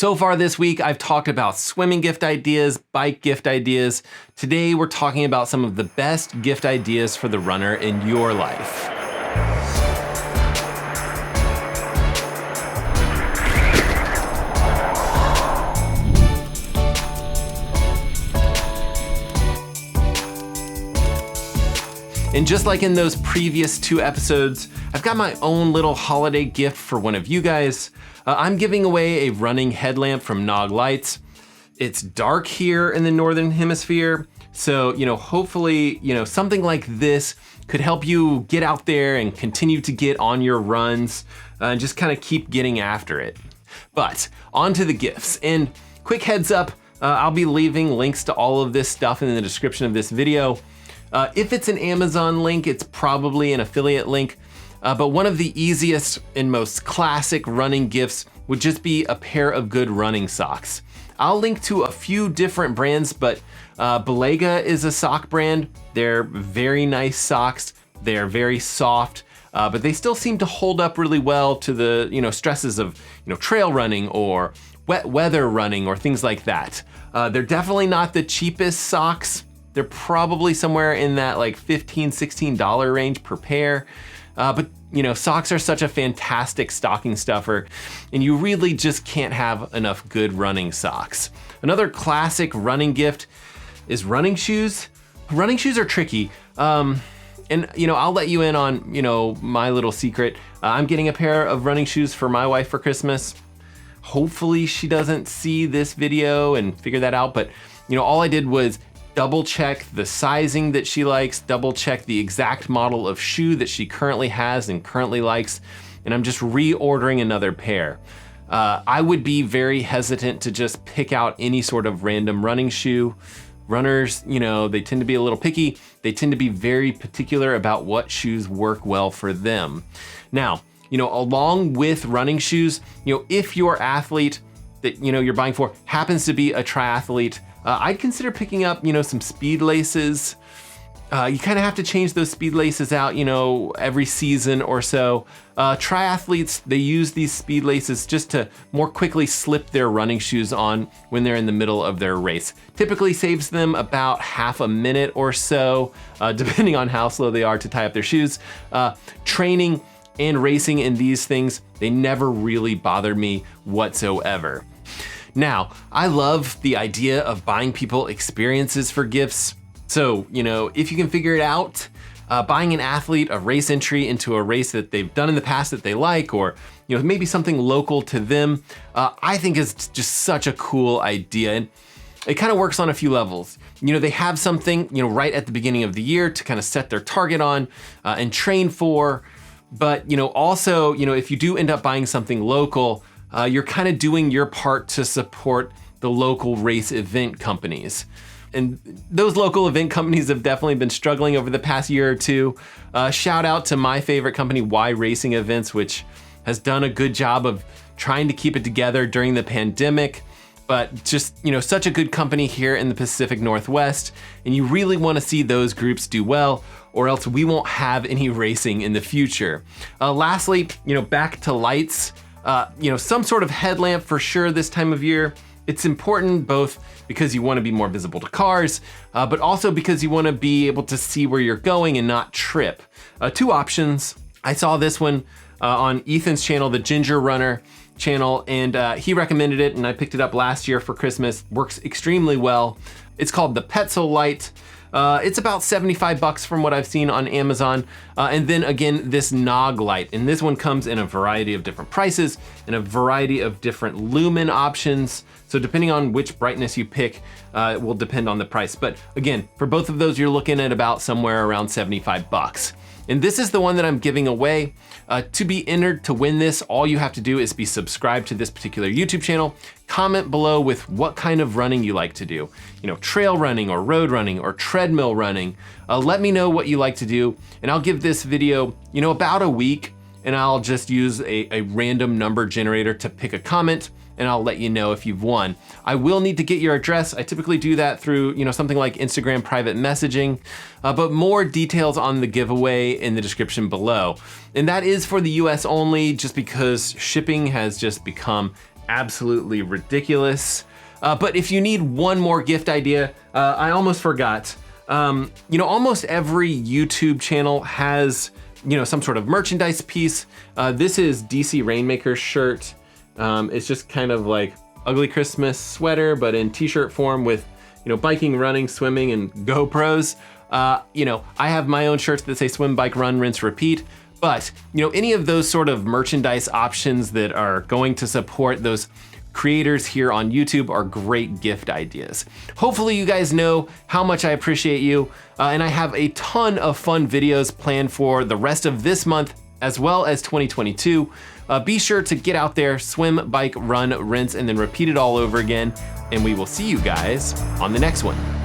So far this week, I've talked about swimming gift ideas, bike gift ideas. Today, we're talking about some of the best gift ideas for the runner in your life. And just like in those previous two episodes, I've got my own little holiday gift for one of you guys. I'm giving away a running headlamp from Petzl Lights. It's dark here in the Northern Hemisphere, so hopefully something like this could help you get out there and continue to get on your runs and just kind of keep getting after it. But on to the gifts, and quick heads up, I'll be leaving links to all of this stuff in the description of this video. If it's an Amazon link, it's probably an affiliate link. But one of the easiest and most classic running gifts would just be a pair of good running socks. I'll link to a few different brands, but Belega is a sock brand. They're very nice socks. They're very soft, but they still seem to hold up really well to the stresses of trail running or wet weather running or things like that. They're definitely not the cheapest socks. They're probably somewhere in that like $15, $16 range per pair. But socks are such a fantastic stocking stuffer, and you really just can't have enough good running socks. Another classic running gift is running shoes. Running shoes are tricky. And I'll let you in on, my little secret. I'm getting a pair of running shoes for my wife for Christmas. Hopefully she doesn't see this video and figure that out, but all I did was double check the sizing that she likes, double check the exact model of shoe that she currently has and currently likes, and I'm just reordering another pair. I would be very hesitant to just pick out any sort of random running shoe. Runners, they tend to be a little picky. They tend to be very particular about what shoes work well for them. Now, along with running shoes, if your athlete that you're buying for happens to be a triathlete, I'd consider picking up, some speed laces. You kind of have to change those speed laces out, every season or so. Triathletes, they use these speed laces just to more quickly slip their running shoes on when they're in the middle of their race. Typically saves them about half a minute or so, depending on how slow they are to tie up their shoes. Training and racing in these things, they never really bothered me whatsoever. Now, I love the idea of buying people experiences for gifts. So, if you can figure it out, buying an athlete a race entry into a race that they've done in the past that they like, or maybe something local to them, I think is just such a cool idea. And it kind of works on a few levels. They have something, right at the beginning of the year to kind of set their target on and train for. But, also, if you do end up buying something local, you're kind of doing your part to support the local race event companies. And those local event companies have definitely been struggling over the past year or two. Shout out to my favorite company, Y Racing Events, which has done a good job of trying to keep it together during the pandemic. But just, such a good company here in the Pacific Northwest. And you really want to see those groups do well, or else we won't have any racing in the future. Lastly, back to lights. Some sort of headlamp for sure this time of year. It's important both because you want to be more visible to cars, but also because you want to be able to see where you're going and not trip. Two options. I saw this one on Ethan's channel, the Ginger Runner channel, and he recommended it, and I picked it up last year for Christmas. Works extremely well. It's called the Petzl Light. It's about $75 from what I've seen on Amazon. And then again, this Nog light. And this one comes in a variety of different prices and a variety of different lumen options. So depending on which brightness you pick, it will depend on the price. But again, for both of those, you're looking at about somewhere around $75. And this is the one that I'm giving away. To be entered to win this, all you have to do is be subscribed to this particular YouTube channel, comment below with what kind of running you like to do. Trail running or road running or treadmill running. Let me know what you like to do, and I'll give this video, about a week, and I'll just use a random number generator to pick a comment, and I'll let you know if you've won. I will need to get your address. I typically do that through, something like Instagram private messaging, but more details on the giveaway in the description below. And that is for the US only, just because shipping has just become absolutely ridiculous. But if you need one more gift idea, I almost forgot. Almost every YouTube channel has, some sort of merchandise piece. This is DC Rainmaker's shirt. It's just kind of like ugly Christmas sweater, but in t-shirt form with, biking, running, swimming, and GoPros. I have my own shirts that say swim, bike, run, rinse, repeat. But, any of those sort of merchandise options that are going to support those creators here on YouTube are great gift ideas. Hopefully you guys know how much I appreciate you, and I have a ton of fun videos planned for the rest of this month as well as 2022. Be sure to get out there, swim, bike, run, rinse, and then repeat it all over again, and we will see you guys on the next one.